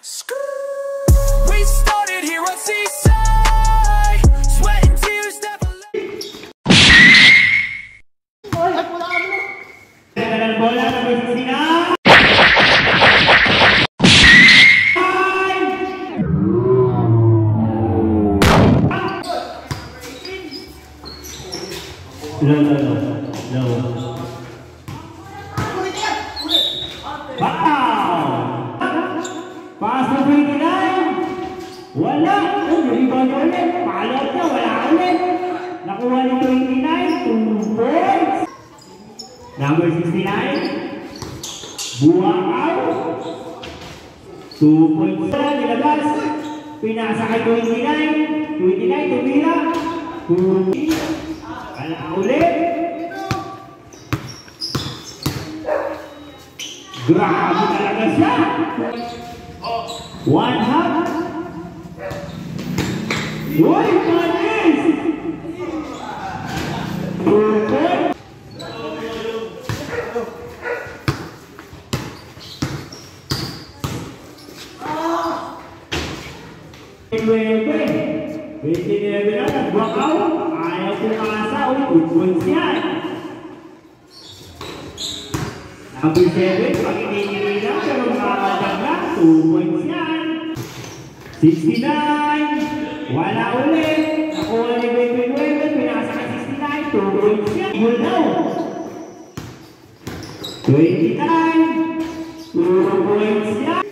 We started here on Seaside, sweat and tears never No. Wow! Pass to 29. Wala. Rebound ulit. Palot na. Wala ulit. Nakuha ni 29. 2 points. Number 69. Buwang out. 2 points na. Nilabas. Pinasa kay 29. 29. Tumira. 2. Wala ulit. Grabe talaga siya. 1 half. Uy, panis! 2 points. Wait, na, nag-walk out. Ayaw pumasa. Uy, 2 points yan. Number 7, pag ininili lang, pero makakadag lang, 2 points yan. 69, wala ulit. Nakuha ni Wait, pinasa ka 69, 2 points yan. Equal now. 29, 2 points yan.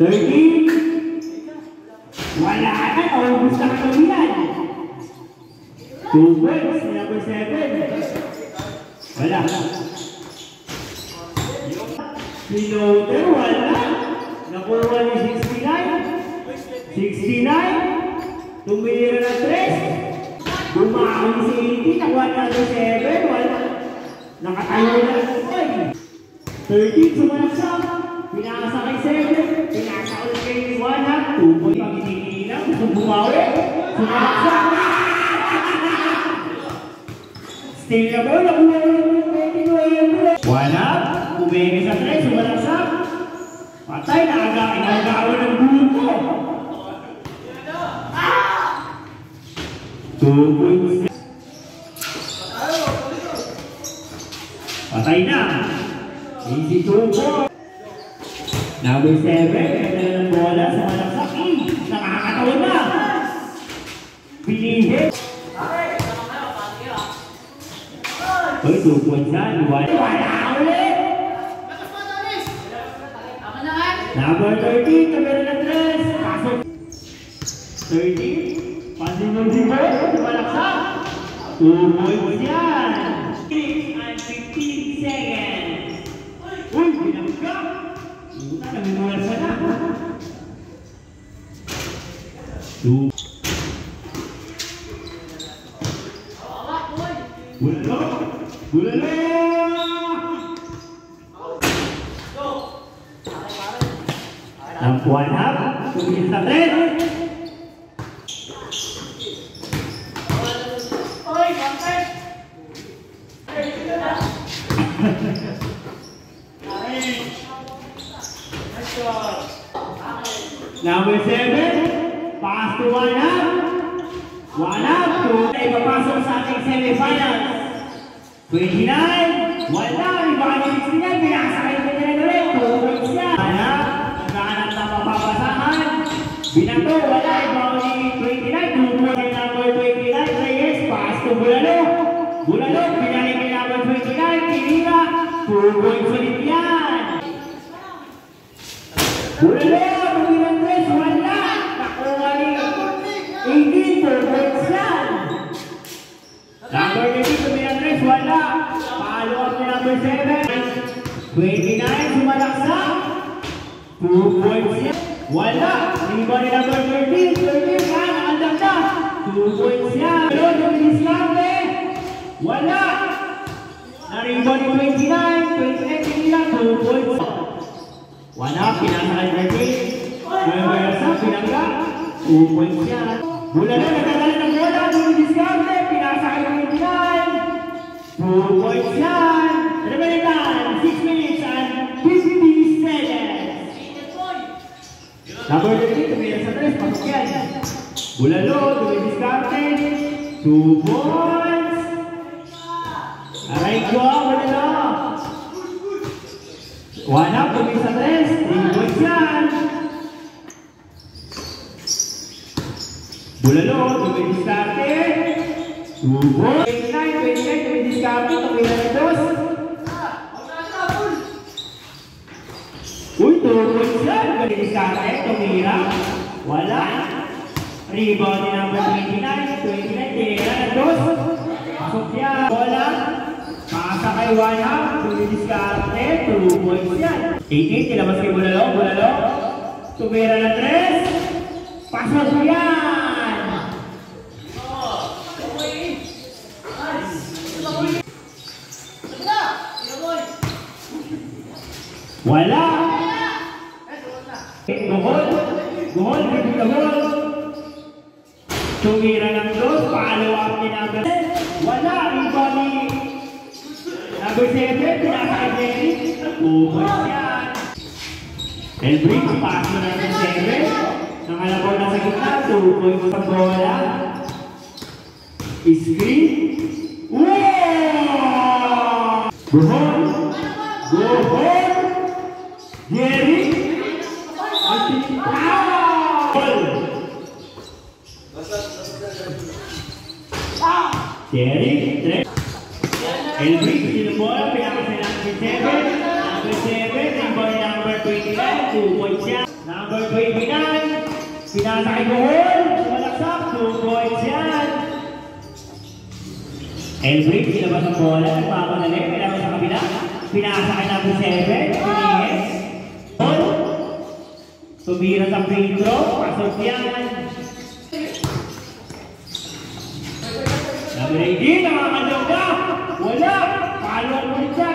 13, wala na, naubos na kami yan. 2 points, number 7. Wala. Piloter, wala. Nakuha ni 69. 69. Tumira na 3. Bumawi si 80. Nakuha na 7. Wala. Nakatayo na 5. 13. Sumanaksak. Pinasa kay 7. Pinasa ulit kay 1. 2 point. Pag iniilang. Bumawi. Sumanaksak. Still na ba? Nakuha na 29. Wala. Umenge sa 3, sumalaksak. Patay na aga, inagawa ng buko. 2 points. Patay na. Easy 2 points. Number 7, ganda ng bola, sumalaksak. Nakakataon na. Pinihit. Uy, 2 points na. Wala ulit. Number 13, tumira na 3. Pasok. 13. Pansin mo dito. Tumalaksak. 2 points yan. 6 and 15 seconds. Uy, binamka. Puta, namimulas na na. 2. Bulalo. Ang 1 half, tumilis na 3. Number 7, pass to 1 half. 1 half, 2. Ipapasok sa ating semifinals. 29, wala. Ibang 69, pinasa kayo ulit. 2 points yan. Naghahanap na mapapasahan. Binato, wala. Ibang 29, 2 points. Number 29, Reyes, pass to Bulalo. Bulalo, pinalik kay number 29, Tinira. 2 points ulit yan. Bulalo, tumilang 3, wala. Nakuha ni 18, 2 points yan. Number 18, tumilang 3, wala. Follow up ni number 7. 29, sumalaksak. 2 points yan. Wala. Rebound ni number 13. 13, nakandang na. 2 points yan. Wala. Na-rebound ni 29. 29, pinilang. 2 points. Wala. Pinasa kay 13. Nabayasa, pinangga. 2 points yan. Bulalo, nagkagalit ng bola. Discarte. Pinasa kay 29. 2 points yan. Remaining time, 6 minutes and 50 seconds. Number 13, tumira sa 3, pasok yan. Bulalo, dumidiskarte. 2 points. Aray ko, bulalo. 1 up, tumira sa 3, 3 points yan. Bulalo, dumidiskarte. 2 points. 29, dumidiskarte, tumira sa 2. Uy, 2 points yan. Dumidiskarte, tumira. Wala. Rebound ni number 29, tinira na 2. Pasok yan. Bola. Pasa kay 1 up. Dumidiskarte, 2 points yan. 18, tinabas kay Bulalo. Bulalo. Tumira na 3. Pasok yan. Wala. Gohol. Gohol. Gohol. Tumira ng 2. Follow up ni number 10. Wala. Rebound ni number 7. Pinakay Jenny. 2 points yan. Elbrick. Pass ni number 7. Nakalabaw na sa gitna. 2 points sa bola. Screen. Wow! Gohol. Gohol. Jerry. Jerry, Elbrick, sinubola, pinakasay number 7. Number 7, rebound number 29, 2 points yan. Number 29, pinasa kay Gohol, malaksak, 2 points yan. Elbrick, sinabas ang bola, nagpapanalik, pinasa sa kabila, pinasa kay number 7, pinihis. Tumira sa Pedro, pasok yan. Number 18, nakakalaw na. Wala. Follow up ulit siya.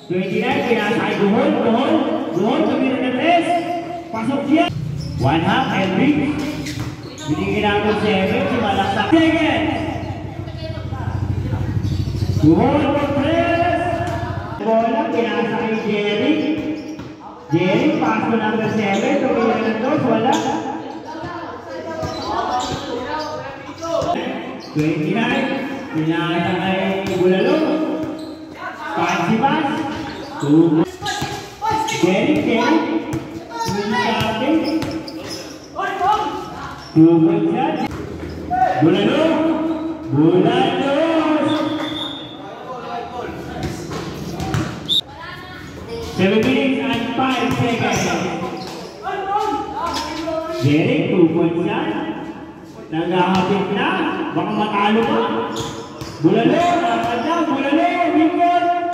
29, pinasa kay Gohol. Gohol. Gohol, tumira na 3. Pasok yan. 1 half, Elbrick. Binigyan number 7, sumalaksak. Second. Gohol for 3. Bola, pinasa kay Jerry. Jerry, pass mo number 7, tumira ng 2, wala. 29, pinasa kay Bulalo. Fancy pass. 2. Jerry, Dumidiskarte. 2 points yan. Bulalo. Bulalo. 7 minutes and 5 seconds. Jerry, 2 points yan. Nagahapit na. Baka matalo pa. Bulalo, nakakad na. Bulalo, Winkle.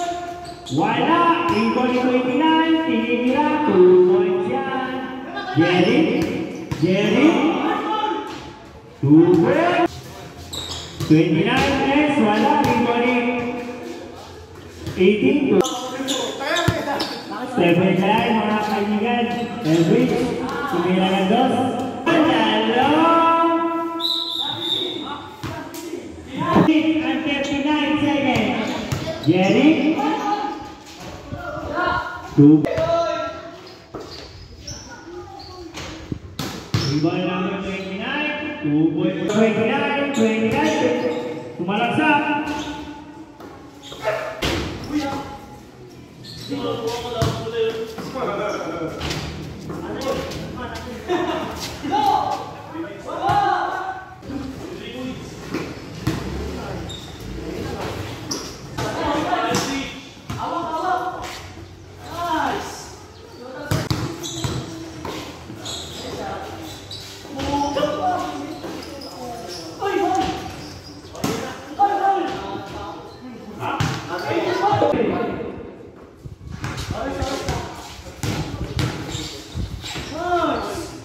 Wala. Winkle ni 29. Tinitira. 2 points yan. Jerry. Jerry. 2 points. 29 next. Wala. Winkle ni 18. 7 line, mga kaibigan. Elbrick. Tumira ng 2. Panalo. And 39 seconds. Jerry. 2. Rebound number 29. 2 points. 29. Tumalaksak.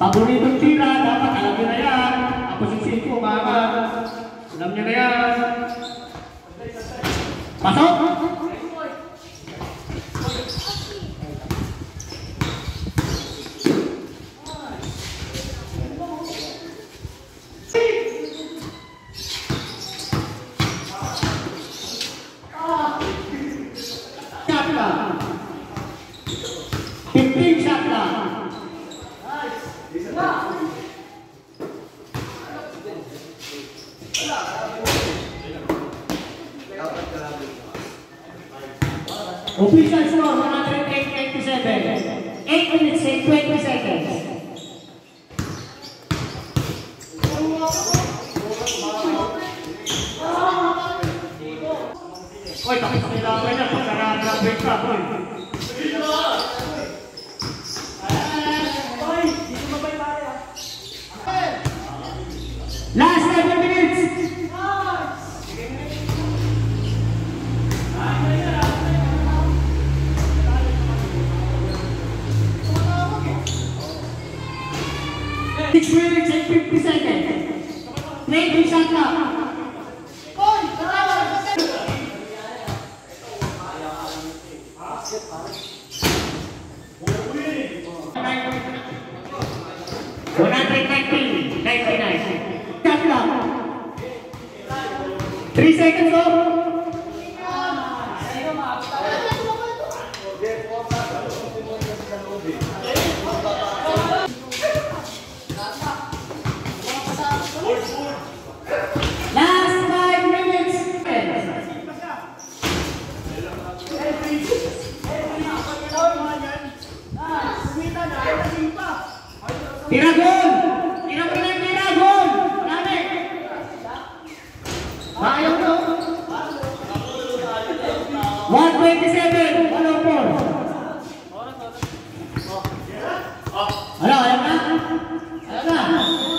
Paboritong tira, dapat alam nyo na yan. Ako si 5, umaga. Alam nyo na yan. Pasok! Shot lang. 15 shot lang. Official score, 108-87. 8 minutes and 20 seconds. Oy, tapos kailangan na pagkaraan-grabing ka, boy. Last 7 minutes! Six minutes and 50 seconds. 20 shot clock. Shot clock. 3 seconds off. Last 5 minutes. Tira gol! Tira pa rin, tira gol! Marami! Ayaw no? 127! Ano po? Ano, ayaw na? Ayaw na?